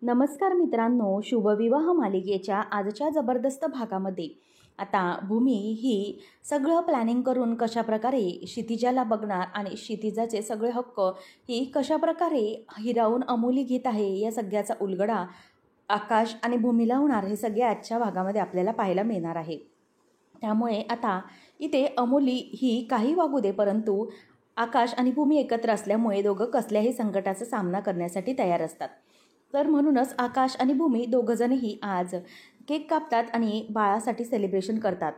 नमस्कार मित्रांनो, शुभविवाह मालिकेच्या आजच्या जबरदस्त भागामध्ये आता भूमी ही सगळं प्लॅनिंग करून कशाप्रकारे क्षितिजाला बघणार आणि क्षितिजाचे सगळे हक्क ही कशाप्रकारे हिरावून अमोली घेत आहे, या सगळ्याचा उलगडा आकाश आणि भूमीला होणार हे सगळे आजच्या भागामध्ये आपल्याला पाहायला मिळणार आहे. त्यामुळे आता इथे अमोली ही काही वागू दे, परंतु आकाश आणि भूमी एकत्र असल्यामुळे दोघं कसल्याही संकटाचा सामना करण्यासाठी तयार असतात. तर म्हणूनच आकाश आणि भूमी दोघंजणही आज केक कापतात आणि बाळासाठी सेलिब्रेशन करतात.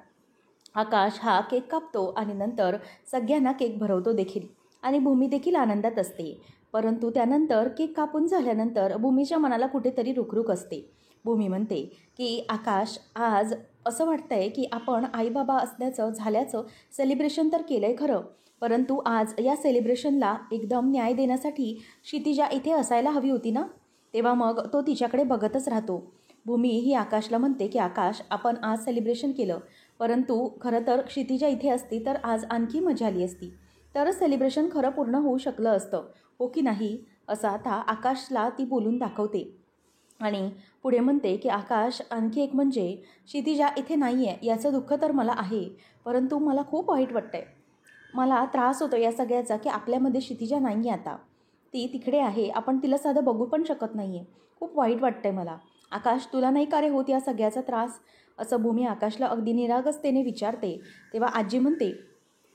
आकाश हा केक कापतो आणि नंतर सगळ्यांना केक भरवतो देखील आणि भूमी देखील आनंदात असते. परंतु त्यानंतर केक कापून झाल्यानंतर भूमीच्या मनाला कुठेतरी रुखरुख असते. भूमी म्हणते की आकाश, आज असं वाटतंय की आपण आईबाबा असल्याचं झाल्याचं सेलिब्रेशन तर केलं आहे खरं, परंतु आज या सेलिब्रेशनला एकदम न्याय देण्यासाठी क्षितिजा इथे असायला हवी होती ना. तेव्हा मग तो तिच्याकडे बघतच राहतो. भूमी ही आकाशला म्हणते की आकाश, आपण आज सेलिब्रेशन केलं, परंतु खरं तर क्षितिजा इथे असती तर आज आणखी मजा आली असती, तरच सेलिब्रेशन खरं पूर्ण होऊ शकलं असतं, हो की नाही, असं आता आकाशला ती बोलून दाखवते. आणि पुढे म्हणते की आकाश, आणखी एक म्हणजे क्षितिजा इथे नाही आहे याचं दुःख तर मला आहे, परंतु मला खूप वाईट वाटतंय. मला त्रास होतो या सगळ्याचा की आपल्यामध्ये क्षितिजा नाही आहे आता, ती तिकडे आहे, आपण तिला साधं बघू पण शकत नाही आहे. खूप वाईट वाटतंय मला. आकाश, तुला नाही का रे होत या सगळ्याचा त्रास, असं भूमी आकाशला अगदी निरागसतेने विचारते. तेव्हा आजी म्हणते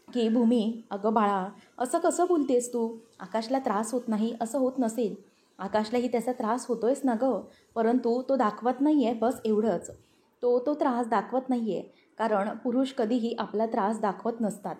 की भूमी, अगं बाळा, असं कसं बोलतेस तू, आकाशला त्रास होत नाही असं होत नसेल, आकाशलाही त्याचा त्रास होतोयच ना गं, परंतु तो दाखवत नाही आहे, बस एवढंच. तो त्रास दाखवत नाही आहे, कारण पुरुष कधीही आपला त्रास दाखवत नसतात,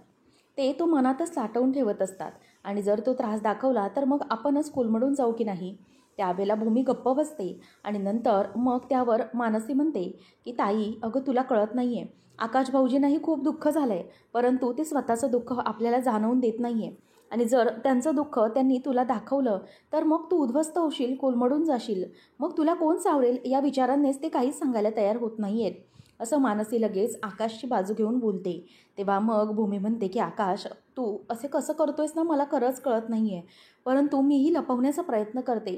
तो मनातच साठवून ठेवत असतात. आणि जर तो त्रास दाखवला तर मग आपणच कोलमडून जाऊ की नाही. त्यावेळेला भूमी गप्प बसते आणि नंतर मग त्यावर मानसी म्हणते की ताई, अगं तुला कळत नाही आहे, आकाश भाऊजींनाही खूप दुःख झालं आहे, परंतु ते स्वतःचं दुःख आपल्याला जाणवून देत नाही आहे. आणि जर त्यांचं दुःख त्यांनी तुला दाखवलं तर मग तू उद्ध्वस्त होशील, कोलमडून जाशील, मग तुला कोण सावरेल, या विचारांनीच ते काहीच सांगायला तयार होत नाही आहेत, असं मानसी लगेच आकाशची बाजू घेऊन बोलते. तेव्हा मग भूमी म्हणते की आकाश, तू असे कसं करतोयस ना, मला खरंच कळत नाही आहे, परंतु मीही लपवण्याचा प्रयत्न करते,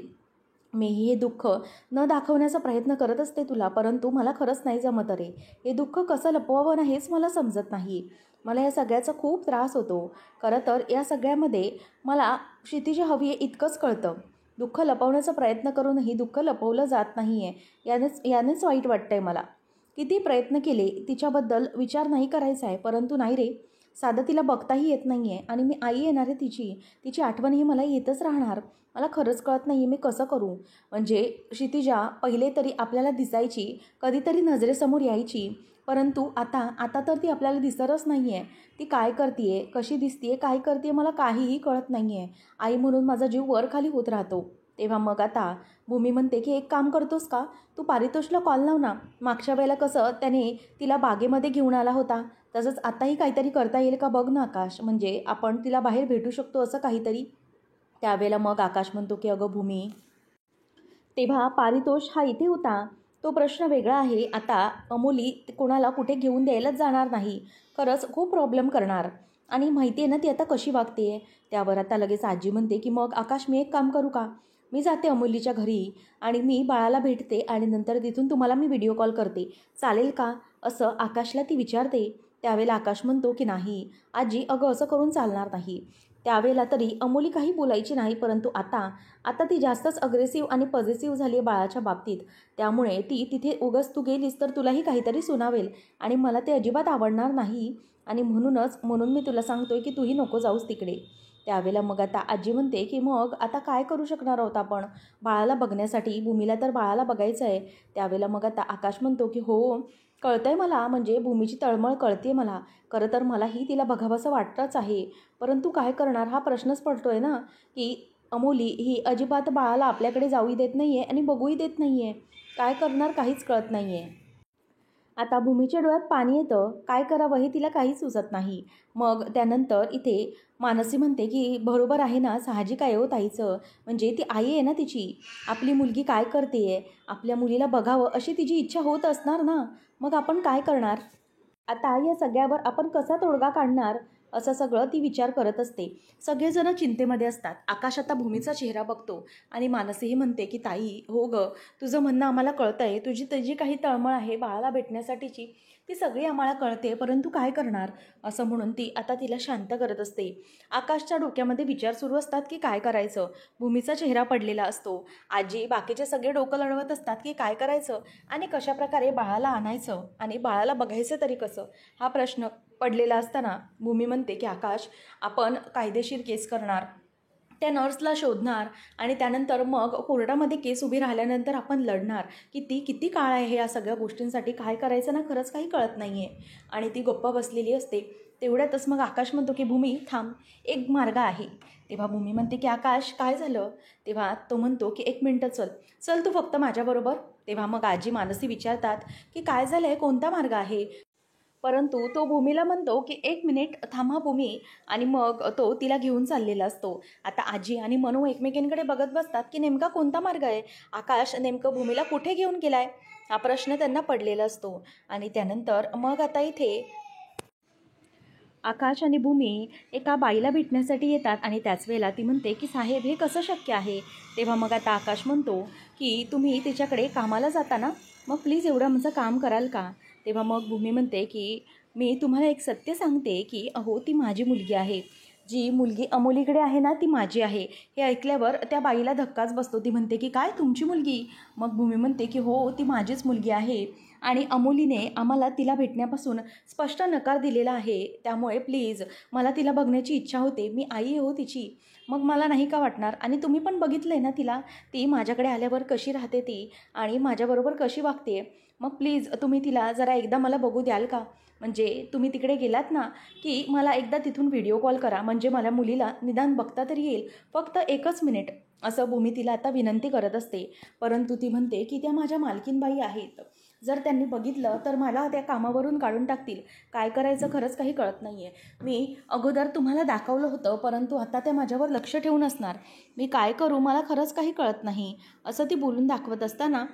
मीही हे दुःख न दाखवण्याचा प्रयत्न करत असते तुला, परंतु मला खरंच नाही जमत रे, हे दुःख कसं लपवावं ना हेच मला समजत नाही, मला या सगळ्याचा खूप त्रास होतो. खरं तर या सगळ्यामध्ये मला क्षितिजा हवी आहे इतकंच कळतं, दुःख लपवण्याचा प्रयत्न करूनही दुःख लपवलं जात नाही आहे, यानेच वाईट वाटतंय मला. किती प्रयत्न केले, तिच्याबद्दल विचार नाही करायचा आहे, परंतु नाही रे, साधं तिला बघताही येत नाही आहे आणि मी आई येणार आहे तिची आठवणही मला येतच राहणार, मला खरंच कळत नाही आहे मी कसं करू. म्हणजे क्षितिजा पहिले तरी आपल्याला दिसायची, कधीतरी नजरेसमोर यायची, परंतु आता तर ती आपल्याला दिसतच नाही आहे. ती काय करते आहे, कशी दिसते आहे, काय करते मला काहीही कळत नाही आहे. आई म्हणून माझा जीव वर खाली होत राहतो. तेव्हा मग आता भूमी म्हणते की एक काम करतोस का, तू पारितोषला कॉल लाव ना, मागच्या वेळेला कसं त्याने तिला बागेमध्ये घेऊन आला होता, तसंच आताही काहीतरी करता येईल का बघ ना आकाश, म्हणजे आपण तिला बाहेर भेटू शकतो असं काहीतरी. त्यावेळेला मग आकाश म्हणतो की अगं भूमी, तेव्हा पारितोष हा इथे होता, तो प्रश्न वेगळा आहे. आता अमोली कोणाला कुठे घेऊन द्यायलाच जाणार नाही, खरंच खूप प्रॉब्लेम करणार, आणि माहिती आहे ना ती आता कशी वागते. त्यावर आता लगेच आजी म्हणते की मग आकाश, मी एक काम करू का, मी जाते अमोलीच्या घरी आणि मी बाळाला भेटते आणि नंतर तिथून तुम्हाला मी व्हिडिओ कॉल करते, चालेल का, असं आकाशला ती विचारते. त्यावेळेला आकाश म्हणतो की नाही आजी, अगं असं करून चालणार नाही. त्यावेळेला तरी अमोली काही बोलायची नाही, परंतु आता ती जास्तच अग्रेसिव्ह आणि पॉझिटिव्ह झाली आहे बाळाच्या बाबतीत, त्यामुळे ती तिथे उगाच तू गेलीस तर तुलाही काहीतरी सुनावेल आणि मला ते अजिबात आवडणार नाही, आणि म्हणून मी तुला सांगतोय की तूही नको जाऊस तिकडे. त्यावेळेला मग आता आजी म्हणते की मग आता काय करू शकणार आहोत आपण बाळाला बघण्यासाठी, भूमीला तर बाळाला बघायचं आहे. त्यावेळेला मग आता आकाश म्हणतो की हो, कळतंय मला, म्हणजे भूमीची तळमळ कळते मला, खरं तर मलाही तिला बघावंसं वाटतंच आहे, परंतु काय करणार, हा प्रश्नच पडतोय ना की अमोली ही अजिबात बाळाला आपल्याकडे जाऊही देत नाही आहे आणि बघूही देत नाही आहे, काय करणार काहीच कळत नाही आहे. आता भूमीच्या डोळ्यात पाणी येतं, काय करावं हे तिला काहीच सुचत नाही. मग त्यानंतर इथे मानसी म्हणते की बरोबर आहे ना, साहजिक आहे हो ताईचं, म्हणजे ती आई आहे ना तिची, आपली मुलगी काय करते आहे, आपल्या मुलीला बघावं अशी तिची इच्छा होत असणार ना, मग आपण काय करणार. आता या सगळ्यावर आपण कसा तोडगा काढणार, असं सगळं ती विचार करत असते. सगळेजण चिंतेमध्ये असतात. आकाश आता भूमीचा चेहरा बघतो आणि मानसीही म्हणते की ताई, हो गं, तुझं म्हणणं आम्हाला कळतंय. तुझी काही तळमळ आहे बाळाला भेटण्यासाठीची, ती सगळी आम्हाला कळते, परंतु काय करणार, असं म्हणून ती आता तिला शांत करत असते. आकाशच्या डोक्यामध्ये विचार सुरू असतात की काय करायचं. भूमीचा चेहरा पडलेला असतो. आजी बाकीचे सगळे डोकं लढवत असतात की काय करायचं आणि कशाप्रकारे बाळाला आणायचं आणि बाळाला बघायचं तरी कसं, हा प्रश्न पडलेला असताना भूमी म्हणते की आकाश, आपण कायदेशीर केस करणार, त्या नर्सला शोधणार आणि त्यानंतर मग कोर्टामध्ये केस उभी राहिल्यानंतर आपण लढणार. किती काळ आहे या सगळ्या गोष्टींसाठी, काय करायचं ना खरंच काही कळत नाही आहे. आणि ती गप्पा बसलेली असते. तेवढ्यातच मग आकाश म्हणतो की भूमी थांब, एक मार्ग आहे. तेव्हा भूमी म्हणते की आकाश काय झालं. तेव्हा तो म्हणतो की 1 मिनटं चल तू फक्त माझ्याबरोबर. तेव्हा मग आजी मानसी विचारतात की काय झालं आहे, कोणता मार्ग आहे. परंतु तो भूमीला म्हणतो की 1 मिनिट थांबा भूमी, आणि मग तो तिला घेऊन चाललेला असतो. आता आजी आणि मनू एकमेकींकडे बघत बसतात की नेमका कोणता मार्ग आहे. आकाश नेमकं भूमीला कुठे घेऊन गेलाय, हा प्रश्न त्यांना पडलेला असतो. आणि त्यानंतर मग आता इथे आकाश आणि भूमी एका बाईला भेटण्यासाठी येतात आणि त्याच वेळेला ती म्हणते की साहेब, हे कसं शक्य आहे. तेव्हा मग आता आकाश म्हणतो की तुम्ही तिच्याकडे कामाला जाता ना, मग प्लीज एवढं आमचं काम कराल का. तेव्हा मग भूमी म्हणते की मी तुम्हाला एक सत्य सांगते की अहो, ती माझी मुलगी आहे. जी मुलगी अमोलीकडे आहे ना, ती माझी आहे. हे ऐकल्यावर त्या बाईला धक्काच बसतो. ती म्हणते की काय, तुमची मुलगी. मग भूमी म्हणते की हो, ती माझीच मुलगी आहे आणि अमोलीने आम्हाला तिला भेटण्यापासून स्पष्ट नकार दिलेला आहे. त्यामुळे प्लीज मला तिला बघण्याची इच्छा होते. मी आई हो तिची, मग मला नाही का वाटणार. आणि तुम्ही पण बघितलं आहे ना तिला, ती माझ्याकडे आल्यावर कशी राहते ती आणि माझ्याबरोबर कशी वागते. मग प्लीज तुम्ही तिला जरा एकदा मला बघू द्याल का. म्हणजे तुम्ही तिकडे गेलात ना, की मला एकदा तिथून व्हिडिओ कॉल करा, म्हणजे मला मुलीला निदान बघता तरी येईल. फक्त 1च मिनिट, असं भूमी तिला आता विनंती करत असते. परंतु ती म्हणते की त्या माझ्या मालकीनबाई आहेत, जर त्यांनी बघितलं तर मला त्या कामावरून काढून टाकतील. काय करायचं खरंच काही कळत नाही आहे. मी अगोदर तुम्हाला दाखवलं होतं, परंतु आता त्या माझ्यावर लक्ष ठेवून असणार. मी काय करू, मला खरंच काही कळत नाही, असं ती बोलून दाखवत असताना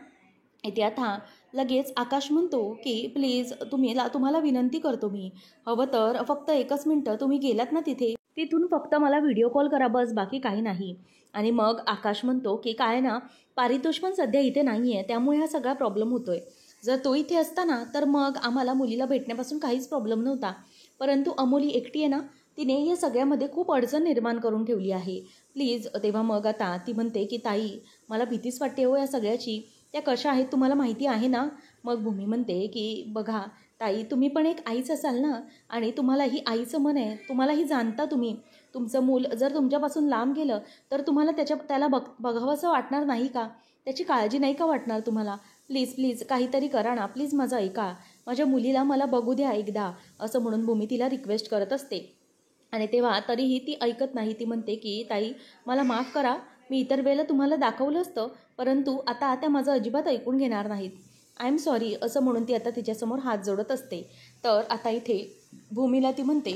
इथे आता लगेच आकाश म्हणतो की प्लीज तुम्हाला विनंती करतो मी, हवं तर फक्त 1च मिनटं तुम्ही गेलात ना तिथून फक्त मला व्हिडिओ कॉल करा, बस, बाकी काही नाही. आणि मग आकाश म्हणतो की काय ना, पारितोष पण सध्या इथे नाही आहे, त्यामुळे हा सगळा प्रॉब्लेम होतोय. जर तो इथे असता ना तर मग आम्हाला मुलीला भेटण्यापासून काहीच प्रॉब्लेम नव्हता. परंतु अमोली एकटी आहे ना, तिने या सगळ्यामध्ये खूप अडचण निर्माण करून ठेवली आहे. प्लीज. तेव्हा मग आता ती म्हणते की ताई, मला भीतीच वाटते हो या सगळ्याची. त्या कशा आहेत तुम्हाला माहिती आहे ना. मग भूमी म्हणते की बघा ताई, तुम्ही पण एक आईच असाल ना, आणि तुम्हालाही आईचं मन आहे, तुम्हालाही जाणता तुम्ही. तुमचं मूल जर तुमच्यापासून लांब गेलं तर तुम्हाला त्याला बघावंसं वाटणार नाही का, त्याची काळजी नाही का वाटणार तुम्हाला. प्लीज काहीतरी करा ना, प्लीज माझं ऐका, माझ्या मुलीला मला बघू द्या एकदा, असं म्हणून भूमी तिला रिक्वेस्ट करत असते. आणि तेव्हा तरीही ती ऐकत नाही. ती म्हणते की ताई, मला माफ करा, मी इतर वेळेला तुम्हाला दाखवलं असतं, परंतु आता त्या माझं अजिबात ऐकून घेणार नाहीत. आय एम सॉरी, असं म्हणून ती आता तिच्यासमोर हात जोडत असते. तर आता इथे भूमीला ती म्हणते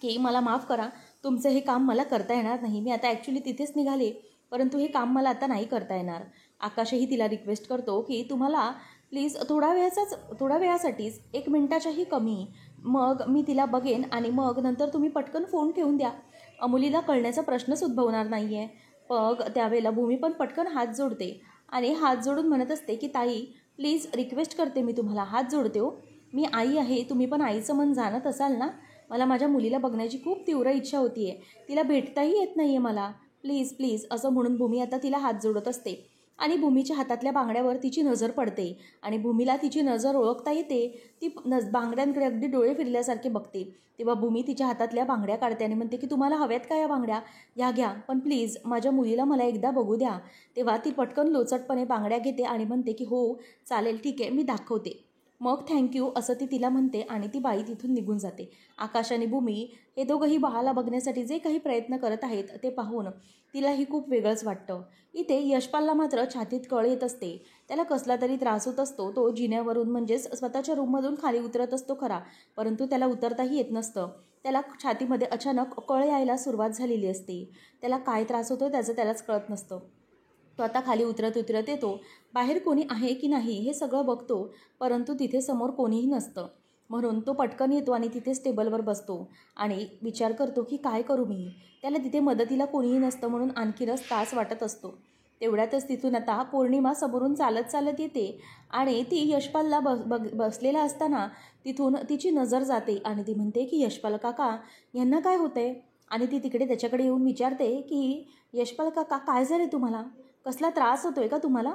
की मला माफ करा, तुमचं हे काम मला करता येणार नाही. मी आता ॲक्च्युली तिथेच निघाले, परंतु हे काम मला आता नाही करता येणार. आकाशही तिला रिक्वेस्ट करतो की तुम्हाला प्लीज थोड्या वेळासाठीच, 1 मिनिटाच्याही कमी, मग मी तिला बघेन आणि मग नंतर तुम्ही पटकन फोन ठेवून द्या. अमोलीला कळण्याचा प्रश्नच उद्भवणार नाही आहे. मग त्यावेळेला भूमी पण पटकन हात जोडते आणि हात जोडून म्हणत असते की ताई, प्लीज रिक्वेस्ट करते, मी तुम्हाला हात जोडते हो, मी आई आहे, तुम्ही पण आईचं मन जाणत असाल ना. मला माझ्या मुलीला बघण्याची खूप तीव्र इच्छा होती आहे, तिला भेटताही येत नाही आहे मला. प्लीज असं म्हणून भूमी आता तिला हात जोडत असते. आणि भूमीच्या हातातल्या बांगड्यावर तिची नजर पडते आणि भूमीला तिची नजर ओळखता येते. ती बांगड्यांकडे अगदी डोळे फिरल्यासारखे बघते. तेव्हा भूमी तिच्या हातातल्या बांगड्या काढते आणि म्हणते की तुम्हाला हव्यात का या बांगड्या, या घ्या, पण प्लीज माझ्या मुलीला मला एकदा बघू द्या. तेव्हा ती पटकन लोचटपणे बांगड्या घेते आणि म्हणते की हो चालेल, ठीक आहे, मी दाखवते, मग थँक्यू, असं ती तिला म्हणते आणि ती बाई तिथून निघून जाते. आकाश आणि भूमी हे दोघंही बाळाला बघण्यासाठी जे काही प्रयत्न करत आहेत ते पाहून तिलाही खूप वेगळंच वाटतं. इथे यशपालला मात्र छातीत कळ येत असते. त्याला कसला तरी त्रास होत असतो. तो जिन्यावरून म्हणजेच स्वतःच्या रूममधून खाली उतरत असतो खरा, परंतु त्याला उतरताही येत नसतं. त्याला छातीमध्ये अचानक कळ यायला सुरुवात झालेली असते. त्याला काय त्रास होतो त्याचं त्यालाच कळत नसतं. तो आता खाली उतरत येतो. बाहेर कोणी आहे की नाही हे सगळं बघतो, परंतु तिथे समोर कोणीही नसतं. म्हणून तो पटकन येतो आणि तिथेच टेबलवर बसतो आणि विचार करतो की काय करू मी. त्याला तिथे मदतीला कोणीही नसतं म्हणून आणखीनच त्रास वाटत असतो. तेवढ्यातच तिथून आता पौर्णिमा समोरून चालत चालत येते आणि ती यशपालला बसलेला असताना तिथून तिची नजर जाते आणि ती म्हणते की यशपाल काका यांना काय होतंय. आणि ती तिकडे त्याच्याकडे येऊन विचारते की यशपाल काका काय झाले तुम्हाला, कसला त्रास होतोय का तुम्हाला,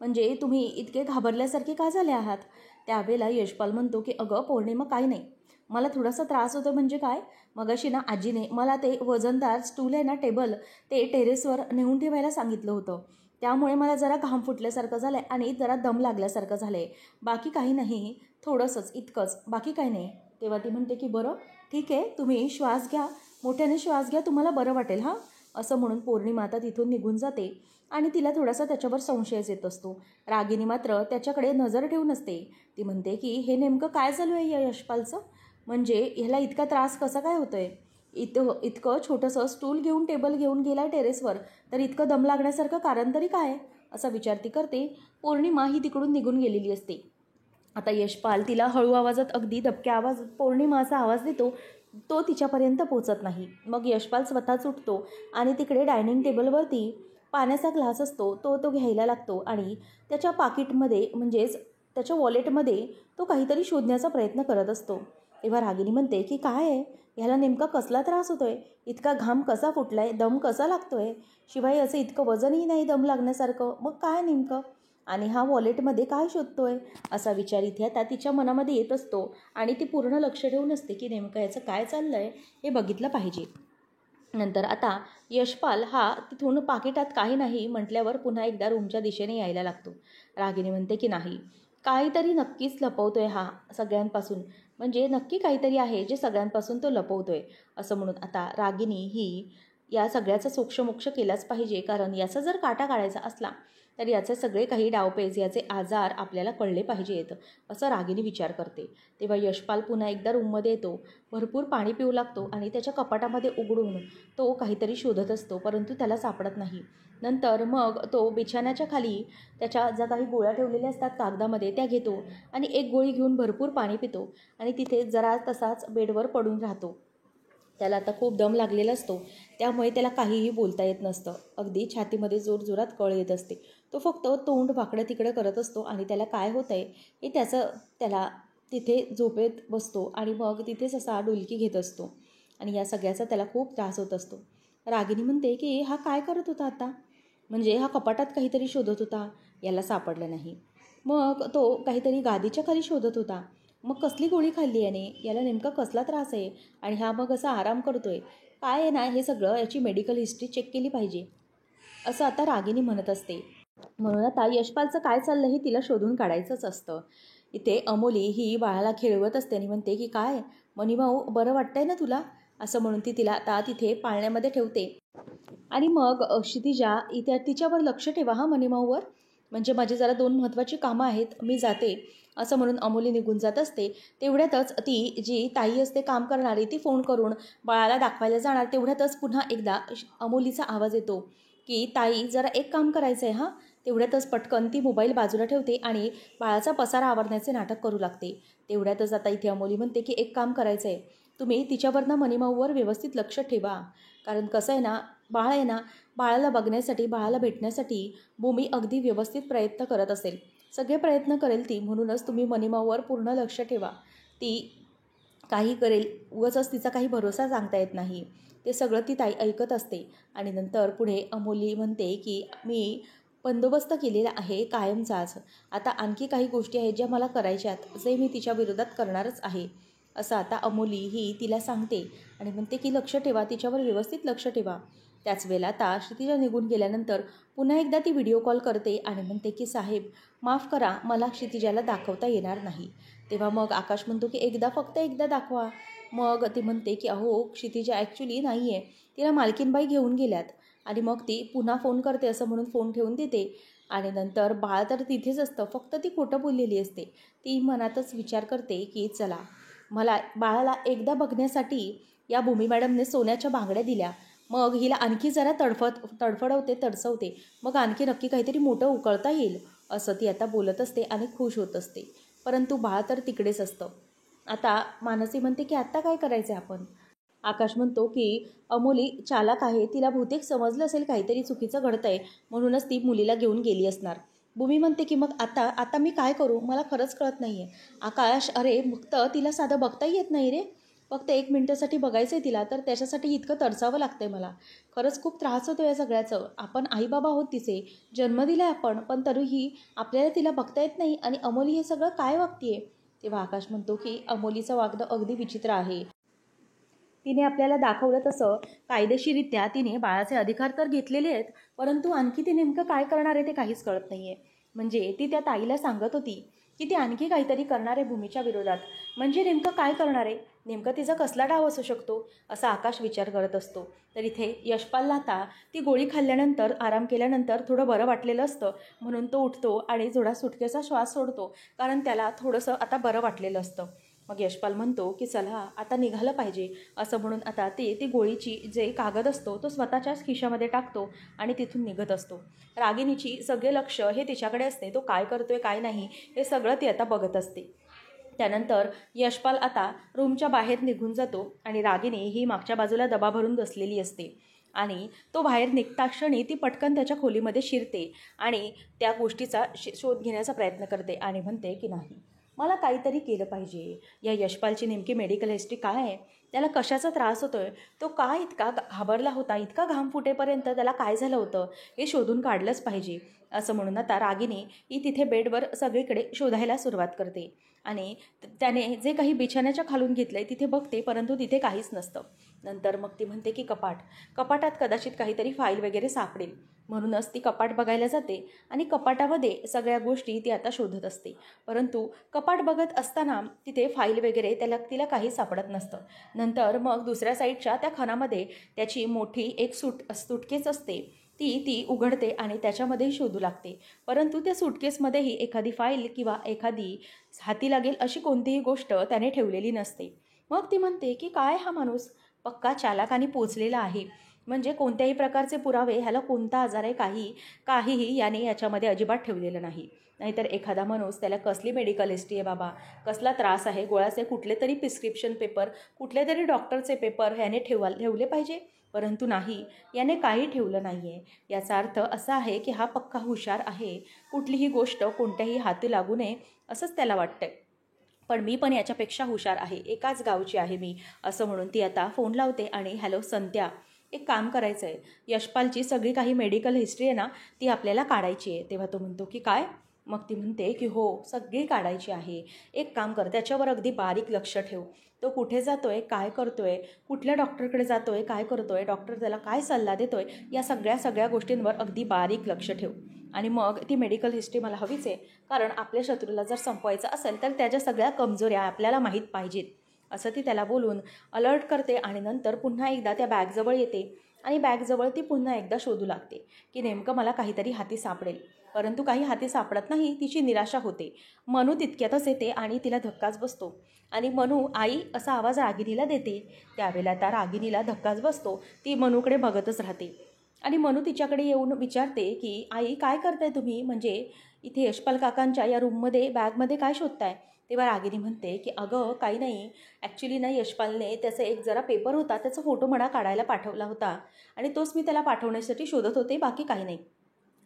म्हणजे तुम्ही इतके घाबरल्यासारखे का झाले आहात. त्यावेळेला यशपाल म्हणतो की अगं पौर्णिमा काही नाही, मला थोडासा त्रास होतो. म्हणजे काय, मगाशी ना आजीने मला ते वजनदार स्टूल आहे ना टेबल ते टेरेसवर नेऊन ठेवायला सांगितलं होतं, त्यामुळे मला जरा घाम फुटल्यासारखं झालं आहे आणि जरा दम लागल्यासारखं झालं आहे, बाकी काही नाही, थोडंसंच इतकंच, बाकी काही नाही. तेव्हा ती म्हणते की बरं ठीक आहे, तुम्ही श्वास घ्या, मोठ्याने श्वास घ्या, तुम्हाला बरं वाटेल हां. असं म्हणून पौर्णिमा आता तिथून निघून जाते आणि तिला थोडासा त्याच्यावर संशयच येत असतो. रागिनी मात्र त्याच्याकडे नजर ठेवून असते. ती म्हणते की हे नेमकं काय चालू आहे या यशपालचं, म्हणजे ह्याला इतका त्रास कसा काय होतो आहे. इतकं छोटंसं स्टूल घेऊन टेबल घेऊन गेला आहे टेरेसवर, तर इतकं दम लागण्यासारखं कारण तरी काय, असा विचार ती करते. पौर्णिमा ही तिकडून निघून गेलेली असते. आता यशपाल तिला हळू आवाजात, अगदी दबक्या आवाज पौर्णिमा असा आवाज देतो, तो तिच्यापर्यंत पोचत नाही. मग यशपाल स्वतःच उठतो आणि तिकडे डायनिंग टेबलवरती पाण्याचा ग्लास असतो तो घ्यायला लागतो आणि त्याच्या पाकिटमध्ये म्हणजेच त्याच्या वॉलेटमध्ये तो काहीतरी शोधण्याचा प्रयत्न करत असतो. तेव्हा रागिनी म्हणते की काय आहे, ह्याला नेमका कसला त्रास होतो आहे, इतका घाम कसा फुटला आहे, दम कसा लागतो आहे, शिवाय असं इतकं वजनही नाही दम लागण्यासारखं, मग काय नेमकं, आणि हा वॉलेटमध्ये काय शोधतो आहे, असा विचार इथे आता तिच्या मनामध्ये येत असतो आणि ती पूर्ण लक्ष ठेवून असते की नेमकं याचं काय चाललं आहे हे बघितलं पाहिजे. नंतर आता यशपाल हा तिथून पाकिटात काही नाही म्हटल्यावर पुन्हा एकदा रूमच्या दिशेने यायला लागतो. रागिनी म्हणते की नाही, काहीतरी नक्कीच लपवतोय हा सगळ्यांपासून, म्हणजे नक्की काहीतरी आहे जे सगळ्यांपासून तो लपवतोय. असं म्हणून आता रागिनी ही या सगळ्याचा सोक्षमोक्ष केलाच पाहिजे, कारण याचा जर काटा काढायचा असला तर याचे सगळे काही डावपेच, याचे आजार आपल्याला कळले पाहिजेत, असं रागिनी विचार करते. तेव्हा यशपाल पुन्हा एकदा रूममध्ये येतो, भरपूर पाणी पिऊ लागतो आणि त्याच्या कपाटामध्ये उघडून तो काहीतरी शोधत असतो, परंतु त्याला सापडत नाही. नंतर मग तो बिछाण्याच्या खाली त्याच्या ज्या काही गोळ्या ठेवलेल्या असतात कागदामध्ये त्या घेतो आणि एक गोळी घेऊन भरपूर पाणी पितो आणि तिथे जरा तसाच बेडवर पडून राहतो. त्याला आता खूप दम लागलेला असतो, त्यामुळे त्याला काहीही बोलता येत नसतं. अगदी छातीमध्ये जोरजोरात कळ येत असते. तो फक्त तोंड वाकडं तिकडं करत असतो आणि त्याला काय होतं आहे हे त्याला तिथे झोपेत बसतो आणि मग तिथेच असा डुलकी घेत असतो आणि या सगळ्याचा त्याला खूप त्रास होत असतो. रागिनी म्हणते की हा काय करत होता आता, म्हणजे हा कपाटात काहीतरी शोधत होता, याला सापडलं नाही. मग तो काहीतरी गादीच्या खाली शोधत होता, मग कसली गोळी खाल्ली याने, याला नेमका कसला त्रास आहे आणि हा मग असा आराम करतोय, काय आहे ना हे सगळं, याची मेडिकल हिस्ट्री चेक केली पाहिजे, असं आता रागिनी म्हणत असते. म्हणून आता यशपालचं काय चाललं हे तिला शोधून काढायचंच असतं. इथे अमोली ही बाळाला खेळवत असते आणि म्हणते की काय मनीभाऊ, बरं वाटतंय ना तुला, असं म्हणून ती तिला आता तिथे पाळण्यामध्ये ठेवते आणि मग क्षितिजा इथे तिच्यावर लक्ष ठेवा हा मनीभाऊवर, म्हणजे माझी जरा 2 महत्त्वाची कामं आहेत, मी जाते, असं म्हणून अमोली निघून जात असते. तेवढ्यातच ती जी ताई असते काम करणारी, ती फोन करून बाळाला दाखवायला जाणार. तेवढ्यातच पुन्हा एकदा अमोलीचा आवाज येतो की ताई जरा एक काम करायचं आहे हां. तेवढ्यातच पटकन ती मोबाईल बाजूला ठेवते आणि बाळाचा पसारा आवरण्याचे नाटक करू लागते. तेवढ्यातच आता इथे अमोली म्हणते की एक काम करायचं आहे, तुम्ही तिच्यावरनं मनीमाऊवर व्यवस्थित लक्ष ठेवा, कारण कसं आहे ना, बाळ आहे ना, बाळाला बघण्यासाठी, बाळाला भेटण्यासाठी भूमी अगदी व्यवस्थित प्रयत्न करत असेल, सगळे प्रयत्न करेल ती, म्हणूनच तुम्ही मनीमाऊवर पूर्ण लक्ष ठेवा. ती काही करेल, उगाचच तिचा काही भरोसा सांगता येत नाही. ते सगळं ती ताई ऐकत असते आणि नंतर पुढे अमोली म्हणते की मी बंदोबस्त केलेला आहे कायमचाच, आता आणखी काही गोष्टी आहेत ज्या मला करायच्यात, जे मी तिच्या विरोधात करणारच आहे, असं आता अमोली ही तिला सांगते आणि म्हणते की लक्ष ठेवा, तिच्यावर व्यवस्थित लक्ष ठेवा. त्याच वेळेला आता क्षितिजा निघून गेल्यानंतर पुन्हा एकदा ती व्हिडिओ कॉल करते आणि म्हणते की साहेब माफ करा, मला क्षितिजाला दाखवता येणार नाही. तेव्हा मग आकाश म्हणतो की फक्त एकदा दाखवा. मग ती म्हणते की अहो क्षितिजा ॲक्च्युली नाही आहे, तिला मालकीनबाई घेऊन गेल्यात, आणि मग ती पुन्हा फोन करते असं म्हणून फोन ठेवून देते आणि नंतर बाळ तर तिथेच असतं, फक्त ती खोटं बोललेली असते. ती मनातच विचार करते की चला, मला बाळाला एकदा बघण्यासाठी या भूमी मॅडमने सोन्याच्या बांगड्या दिल्या, मग हिला आणखी जरा तडफडवते, मग आणखी नक्की काहीतरी मोठं उकळता येईल, असं ती आता बोलत असते आणि खुश होत असते. परंतु बाळ तर तिकडेच असतं आता मानसी म्हणते की आत्ता काय करायचं आहे आपण. आकाश म्हणतो की अमोली चालाक आहे, तिला बहुतेक समजलं असेल काहीतरी चुकीचं घडतंय, म्हणूनच ती मुलीला घेऊन गेली असणार. भूमी म्हणते की मग आता आता मी काय करू, मला खरंच कळत नाही आहे. आकाश, अरे फक्त तिला साधं बघता येत नाही रे, फक्त 1 मिनिटासाठी बघायचं आहे तिला, तर त्याच्यासाठी इतकं तरसावं लागतंय मला. खरंच खूप त्रास होतो या सगळ्याचं. आपण आईबाबा आहोत तिचे, जन्म दिला आहे आपण, पण तरीही आपल्याला तिला बघता येत नाही आणि अमोली हे सगळं काय वागतीये. तेव्हा आकाश म्हणतो की अमोलीचं वागणं अगदी विचित्र आहे. तिने आपल्याला दाखवलं तसं कायदेशीरित्या तिने बाळाचे अधिकार तर घेतलेले आहेत, परंतु आणखी ती नेमकं काय करणार आहे ते काहीच कळत नाही आहे. म्हणजे ती त्या ताईला सांगत होती की ती आणखी काहीतरी करणार आहे भूमीच्या विरोधात. म्हणजे नेमकं काय करणार आहे, नेमकं तिचा कसला डाव असू शकतो, असा आकाश विचार करत असतो. तर इथे यशपालला आता ती गोळी खाल्ल्यानंतर, आराम केल्यानंतर थोडं बरं वाटलेलं असतं, म्हणून तो उठतो आणि थोडा सुटकेचा श्वास सोडतो, कारण त्याला थोडंसं आता बरं वाटलेलं असतं. मग यशपाल म्हणतो की चला आता निघालं पाहिजे, असं म्हणून आता ती गोळीची जे कागद असतो तो स्वतःच्याच खिशामध्ये टाकतो आणि तिथून निघत असतो. रागिणीची सगळे लक्ष हे तिच्याकडे असते, तो काय करतोय काय नाही हे सगळं ती आता बघत असते. त्यानंतर यशपाल आता रूमच्या बाहेर निघून जातो आणि रागिणी ही मागच्या बाजूला डबा भरून बसलेली असते आणि तो बाहेर निघता क्षणी ती पटकन त्याच्या खोलीमध्ये शिरते आणि त्या गोष्टीचा शोध घेण्याचा प्रयत्न करते आणि म्हणते की नाही, मला काहीतरी केलं पाहिजे. या यशपालची नेमकी मेडिकल हिस्ट्री काय आहे, त्याला कशाचा त्रास होतोय, तो का इतका घाबरला होता, इतका घाम फुटेपर्यंत त्याला काय झालं होतं हे शोधून काढलंच पाहिजे, असं म्हणून आता रागिणी ही तिथे बेडवर सगळीकडे शोधायला सुरुवात करते आणि त्याने जे काही बिछाण्याच्या खालून घेतलं आहे तिथे बघते, परंतु तिथे काहीच नसतं. नंतर मग ती म्हणते की कपाटात कदाचित काहीतरी फाईल वगैरे सापडेल, म्हणूनच ती कपाट बघायला जाते आणि कपाटामध्ये सगळ्या गोष्टी ती आता शोधत असते. परंतु कपाट बघत असताना तिथे फाईल वगैरे तिला काही सापडत नसतं. नंतर मग दुसऱ्या साईडच्या त्या खणामध्ये त्याची मोठी एक सुटकेस असते, ती उघडते आणि त्याच्यामध्येही शोधू लागते. परंतु त्या सुटकेसमध्येही एखादी फाईल किंवा एखादी हाती लागेल अशी कोणतीही गोष्ट त्याने ठेवलेली नसते. मग ती म्हणते की काय हा माणूस पक्का चालाक आणि पोचलेला आहे, म्हणजे कोणत्याही प्रकारचे पुरावे, ह्याला कोणता आजार आहे काहीही याने याच्यामध्ये अजिबात ठेवलेलं नाही. नाहीतर एखादा माणूस त्याला कसली मेडिकल हिस्ट्री आहे बाबा, कसला त्रास आहे, गोळ्याचे कुठले तरी प्रिस्क्रिप्शन पेपर, कुठले तरी डॉक्टरचे पेपर ह्याने ठेवले पाहिजे, परंतु नाही, याने काही ठेवलं नाही आहे. याचा अर्थ असा आहे की हा पक्का हुशार आहे, कुठलीही गोष्ट कोणत्याही हाती लागू नये असंच त्याला वाटतंय. पण मी पण याच्यापेक्षा हुशार आहे, एकाच गावची आहे मी, असं म्हणून ती आता फोन लावते आणि हॅलो संत्या, एक काम करायचं आहे, यशपालची सगळी काही मेडिकल हिस्ट्री आहे ना ती आपल्याला काढायची आहे. तेव्हा तो म्हणतो की काय. मग ती म्हणते की हो, सगळी काढायची आहे. एक काम कर, त्याच्यावर अगदी बारीक लक्ष ठेव, तो कुठे जातोय, काय करतोय, कुठल्या डॉक्टरकडे जातोय, काय करतोय, डॉक्टर त्याला काय सल्ला देतोय, या सगळ्या गोष्टींवर अगदी बारीक लक्ष ठेव. आणि मग ती मेडिकल हिस्ट्री मला हवीच आहे, कारण आपल्या शत्रूला जर संपवायचं असेल तर त्याच्या सगळ्या कमजोऱ्या आपल्याला माहीत पाहिजेत, असं ती त्याला बोलून अलर्ट करते. आणि नंतर पुन्हा एकदा त्या बॅगजवळ येते आणि बॅगजवळ ती पुन्हा एकदा शोधू लागते की नेमकं मला काहीतरी हाती सापडेल. परंतु काही हाती सापडत नाही, तिची निराशा होते. मनू तितक्यातच येते आणि तिला धक्काच बसतो आणि मनू आई असा आवाज रागिणीला देते. त्यावेळेला त्या रागिणीला धक्काच बसतो, ती मनूकडे बघतच राहते आणि मनू तिच्याकडे येऊन विचारते की आई काय करताय तुम्ही, म्हणजे इथे यशपाल काकांच्या या रूममध्ये बॅगमध्ये काय शोधताय. तेव्हा रागिणी म्हणते की अगं काही नाही, ॲक्च्युली ना यशपालने त्याचा एक जरा पेपर होता, त्याचा फोटो मला काढायला पाठवला होता आणि तोच मी त्याला पाठवण्यासाठी शोधत होते, बाकी काही नाही.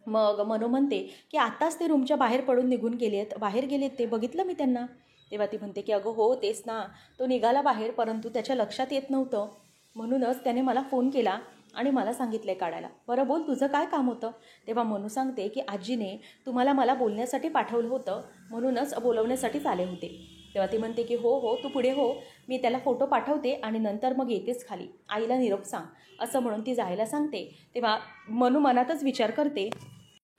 मग मनू म्हणते की आत्ताच ते रूमच्या बाहेर पडून निघून बाहेर गेलेत, ते बघितलं मी त्यांना. तेव्हा ती म्हणते की अगं हो तेच ना, तो निघाला बाहेर, परंतु त्याच्या लक्षात येत नव्हतं, म्हणूनच त्याने मला फोन केला आणि मला सांगितलं काढायला. बरं बोल, तुझं काय काम होतं. तेव्हा मनू सांगते की आजीने तुम्हाला मला बोलण्यासाठी पाठवलं होतं, म्हणूनच बोलवण्यासाठीच आले होते. तेव्हा ती म्हणते की हो तू पुढे हो, मी त्याला फोटो पाठवते आणि नंतर मग येतेच खाली, आईला निरोप सांग, असं म्हणून ती जायला सांगते. तेव्हा मनू मनातच विचार करते,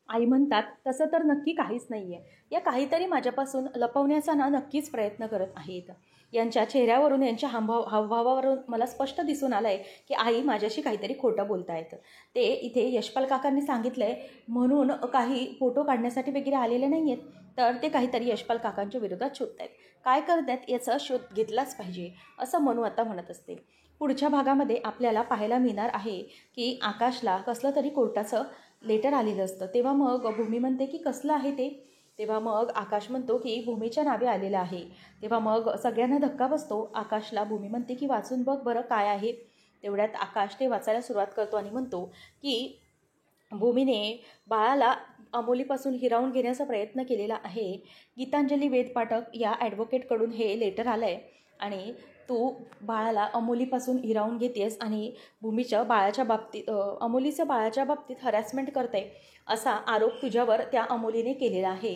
आई म्हणतात तसं तर नक्की काहीच नाही आहे, या काहीतरी माझ्यापासून लपवण्याचा ना नक्कीच प्रयत्न करत आहेत. यांच्या चेहऱ्यावरून, यांच्या हावभावावरून मला स्पष्ट दिसून आलं आहे की आई माझ्याशी काहीतरी खोटं बोलतायत. ते इथे यशपाल काकांनी सांगितलं आहे म्हणून काही फोटो काढण्यासाठी वगैरे आलेले नाही आहेत, तर ते काहीतरी यशपाल काकांच्या विरोधात शोधत आहेत. काय करत आहेत याचा शोध घेतलाच पाहिजे, असं मनू आता म्हणत असते. पुढच्या भागामध्ये आपल्याला पाहायला मिळणार आहे की आकाशला कसलं तरी कोर्टाचं लेटर आलेलं असतं. तेव्हा मग भूमी म्हणते की कसलं आहे ते. तेव्हा मग आकाश म्हणतो की भूमीच्या नावे आलेलं आहे. तेव्हा मग सगळ्यांना धक्का बसतो. आकाशला भूमी म्हणते की वाचून बघ बरं काय आहे. तेवढ्यात आकाश ते वाचायला सुरुवात करतो आणि म्हणतो की भूमीने बाळाला अमोलीपासून हिरावून घेण्याचा प्रयत्न केलेला आहे. गीतांजली वेदपाठक या ॲडव्होकेटकडून हे लेटर आलं आहे आणि तू बाळाला अमोलीपासून हिरावून घेतेस आणि अमोलीचं बाळाच्या बाबतीत हरॅसमेंट करते असा आरोप तुझ्यावर त्या अमोलीने केलेला आहे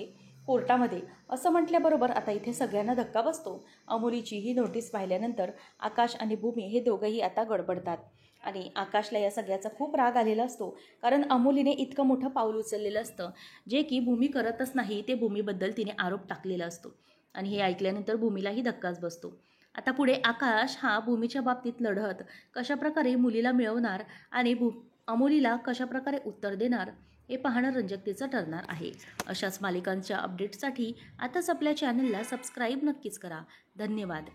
कोर्टामध्ये. असं म्हटल्याबरोबर आता इथे सगळ्यांना धक्का बसतो. अमोलीची ही नोटीस पाहिल्यानंतर आकाश आणि भूमी हे दोघंही आता गडबडतात आणि आकाशला या सगळ्याचा खूप राग आलेला असतो. कारण अमोलीने इतकं मोठं पाऊल उचललेलं असतं जे की भूमी करतच नाही. ते भूमीबद्दल तिने आरोप टाकलेला असतो आणि हे ऐकल्यानंतर भूमीलाही धक्काच बसतो. आता पुढे आकाश हा भूमीच्या बाबतीत लढत कशाप्रकारे मुलीला मिळवणार आणि अमोलीला कशाप्रकारे उत्तर देणार हे पाहणं रंजकतेचं ठरणार आहे. अशाच मालिकांच्या अपडेट्ससाठी आताच आपल्या चॅनलला सबस्क्राईब नक्कीच करा. धन्यवाद.